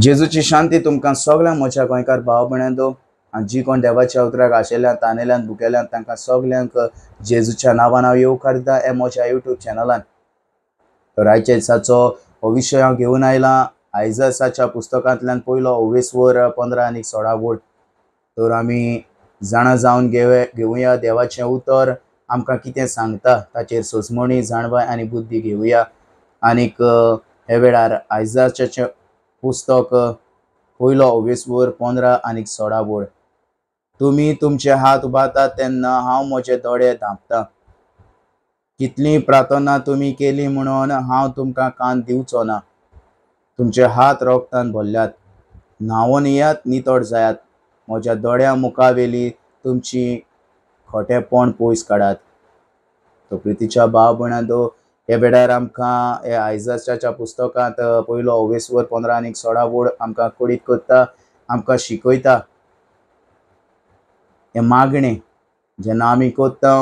जेजूची शांती तुमकां सगळ्यांक म्हज्या गोंयकार भाव भयणांनो आनी जी कोण देवाच्या उतराक आशिल्ल्यान तानेल्यान भुकेल्यान तांकां सगल्यांक जेजूच्या नांवान हांव येवकार दिता हे म्हज्या यूट्यूब चॅनलान. तर आयच्या दिसाचो हो विशय हांव घेवन आयलां आयजासाच्या पुस्तकांतल्यान पयलो 15 आनी 16 वड. तर आमी जाणा जावन घेवया देवाचें उतर आमकां कितें सांगता ताचेर सोसमणी जाणवाय आनी बुद्धी घेवया. आनीक हे वेळार आयजासाचें पुस्तक पयलो 15 आनी 16 वड. तुमी तुमचे हात उबारतात तेन्ना हांव म्हजे दोळे धांपतां. कितलीं प्रार्थना तुमी केली म्हणून हांव तुमकां कान दिवचो ना. तुमचे हात रोगतान भरल्यात. न्हांवून येयात नितळ जायात. म्हज्या दोळ्या मुखावेली तुमची खोटेपण पयस काडात. तो प्रितीच्या भाव भयणांनो हे वेळार आमकां हे आयजासाच्या पुस्तकांत पयलो 15 आनी 16 वड आमकां कळीत करता, आमकां शिकयता. हे मागणें जेन्ना आमी कोत्ता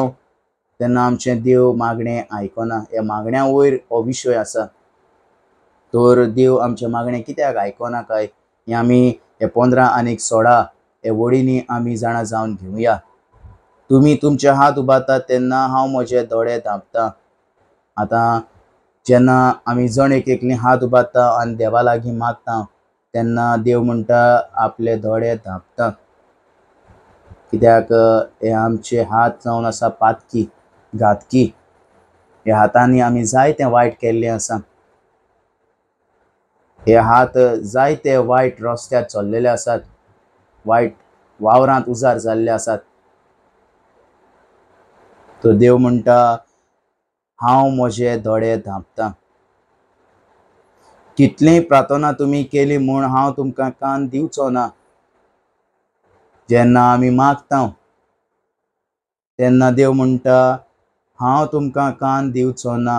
तेन्ना आमचें देव मागणें आयकना. हे मागण्या वयर हो विशय आसा. तर देव आमचें मागणें कित्याक आयकना काय हें आमी हे 15 आनी 16 हे वडींनी आमी जाणा जावन घेवया. तुमी तुमचे हात उबारतात तेन्ना हांव म्हजे दोळे धांपतां. आतां जेन्ना आमी जण एकलीं हात उबारता आनी देवा लागीं मागता तेन्ना देव म्हणटा आपले दोळे धांपता. कित्याक हे आमचे हात जावन आसा पातकी घातकी. हे हातांनी आमी जायतें वायट केल्लें आसा. हे हात जायते वायट रस्त्यार चल्लेले आसात. वायट वावरांत उजार जाल्ले आसात. तो देव म्हणटा हांव म्हजे दोळे धांपतां. कितलीं प्रार्थना तुमी केली म्हूण हांव तुमकां कान दिवचो ना. जेन्ना आमी मागता तेन्ना देव म्हणटा हांव तुमकां कान दिवचो ना.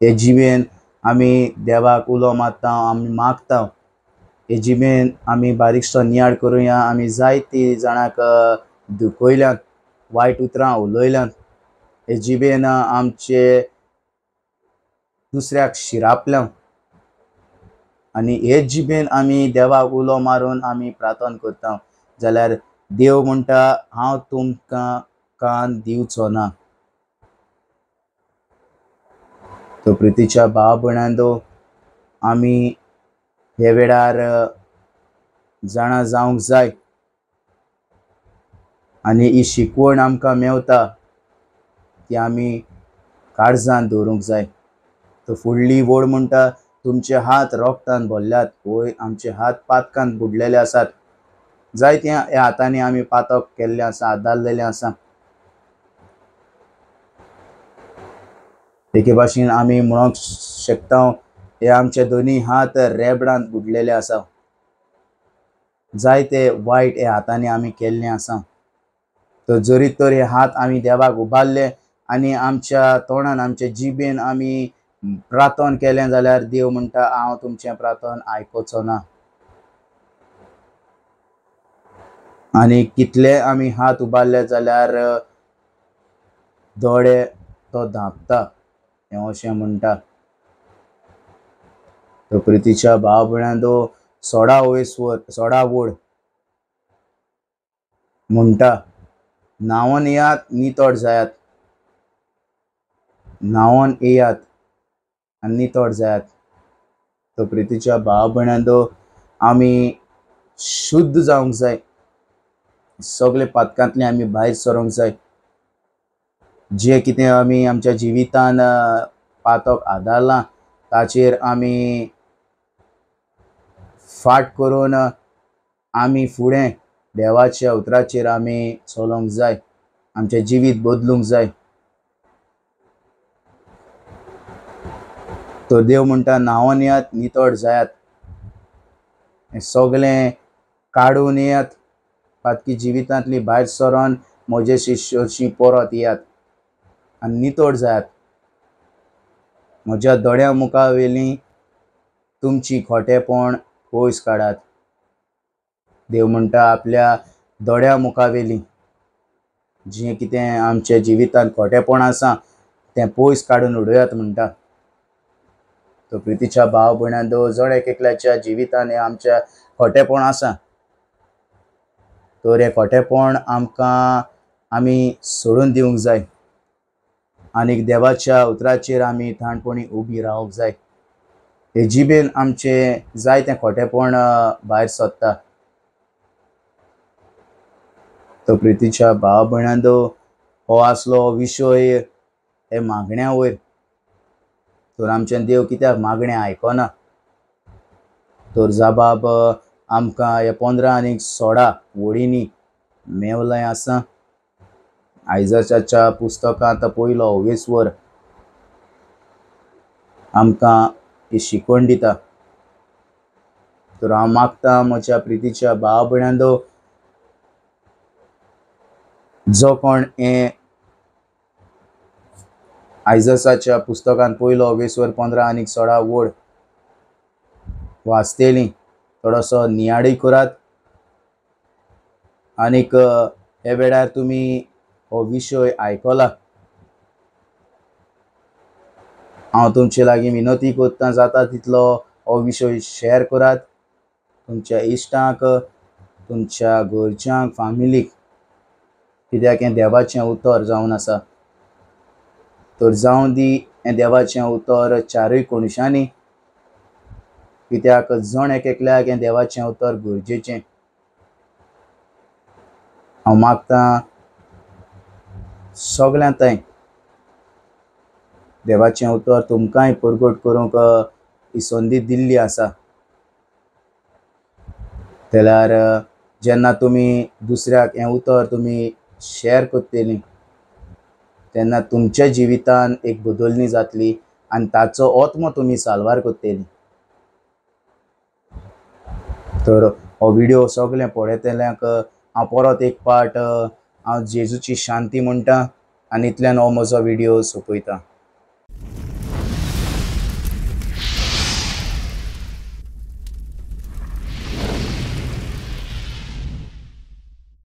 हे जिवेन आमी देवाक उलो मारता आमी मागता. हे जिवेन आमी बारीकसो नियाळ करुया. आमी जायतीं जाणांक दुखयल्यात, वायट उतरां उलयल्यात. हे जिवेन आमचे दुसऱ्याक शिरापल्या आनी हे जिबेन आमी देवाक उलो मारून आमी प्रार्थना करता जाल्यार देव म्हणटा हांव तुमकां कान दिवचो ना. तो प्रितीच्या भाव भयणांनो आमी हे वेळार जाणा जावंक जाय आनी ही शिकवण आमकां मेवता ती आमी काळजांत दवरूंक जाय. तो फुडली वड म्हणटा तुमचे हात रोगतान भरल्यात. वय आमचे हात पातकांत बुडलेले आसात. जायत्या ह्या हातांनी आमी पातक केल्लें आसा, आदारलेलें आसा. एके भाशेन आमी म्हणोंक शकता हे आमचे दोनी हात रेबडांत बुडलेले आसा. जायते वायट हे हातांनी आमी केल्लें आसा. तर जरी तर हे हात आमी देवाक उबारले आनी आमच्या तोंडान आमच्या जिबेन आमी प्रार्थना केलें जाल्यार देव म्हणटा हांव तुमचें प्रार्थना आयकोचो ना. आनी कितले आमी हात उबारले जाल्यार दोळे तो धांपता हें अशें म्हणटा. तो प्रितीच्या भाव भयणांनो 16 वड म्हणटा न्हांवून येयात नितळ जायात. न्हांवून येयात आनी नितळ जायात. तो प्रितीच्या भाव भयणांनो आमी शुद्ध जावंक जाय. सगळे पातकांतले आमी भायर सरोंक जाय. जे कितें आमी आमच्या जिवितान पातक आदारलां ताचेर आमी फाट करून आमी फुडें देवाच्या उतराचेर आमी चलोंक जाय. आमचें जिवीत बदलूंक जाय. तो देव म्हणटा न्हांवून येयात नितळ जायात. हें सगळें काडून येयात. पातकी जिवितांतली भायर सरोन म्हजे शिश्योची परत येयात आनी नितळ जायात. म्हज्या दोळ्या मुखावेली तुमची खोटेपण पयस काडात. देव म्हणटा आपल्या दोळ्या मुखावेली जें कितें आमच्या जिवितांत खोटेपण आसा तें पयस काडून उडयात म्हणटा. तो प्रितीच्या भाव भयणांदो जण एक एकल्याच्या जिवितान आमच्या खोटेपण आसा तर हे खोटेपण आमकां आमी सोडून दिवंक जाय आनी देवाच्या उतराचेर आमी ठाणपणी उबी रावंक जाय हे जिबेन आमचे जायते खोटेपण भायर सरता तो प्रितीच्या भाव भयणांदो हो आसलो विशय हे मागण्या वयर तर आमच्यान देव कित्याक मागणें आयकना तर जबाब आमकां हे 15 आनी 16 वळींनी मेवलें आसा आयजाच्या पुस्तकांत पयलो 20 वर आमकां ही शिकवण दिता तर हांव मागता म्हज्या प्रितीच्या भाव भयणांदो जो कोण हे आयजाच्या पुस्तकांत पयलो 20 वर 15 आनी 16 वड वाचतेली थोडोसो नियाळी करात आनीक हे वेळार तुमी हो विशय आयकला हांव तुमचे लागीं विनंती करता जाता तितलो हो विशय शेअर करात तुमच्या इश्टांक तुमच्या घरच्यांक फॅमिलीक कित्याक हें देवाचें उतर जावन आसा तर जावं दी हें देवाचें उतर चारूय कोनशांनी कित्याक जण एक एकल्याक हें देवाचें उतर गरजेचें हांव मागता सगळ्यां थंय देवाचें उतर तुमकांय परगट करूंक ही संदी दिल्ली आसा जाल्यार जेन्ना तुमी दुसऱ्याक हें उतर तुमी शेअर करतलीं तेन्ना तुमच्या जिवितान एक बदलणी जातली आनी ताचो आत्मो तुमी साल्वार करतलीं तर हो व्हिडिओ सगळे पळयतल्यांक हांव परत एक पाट हांव जेजूची शांती म्हणटा आनी इतल्यान हो म्हजो व्हिडिओ सोंपयता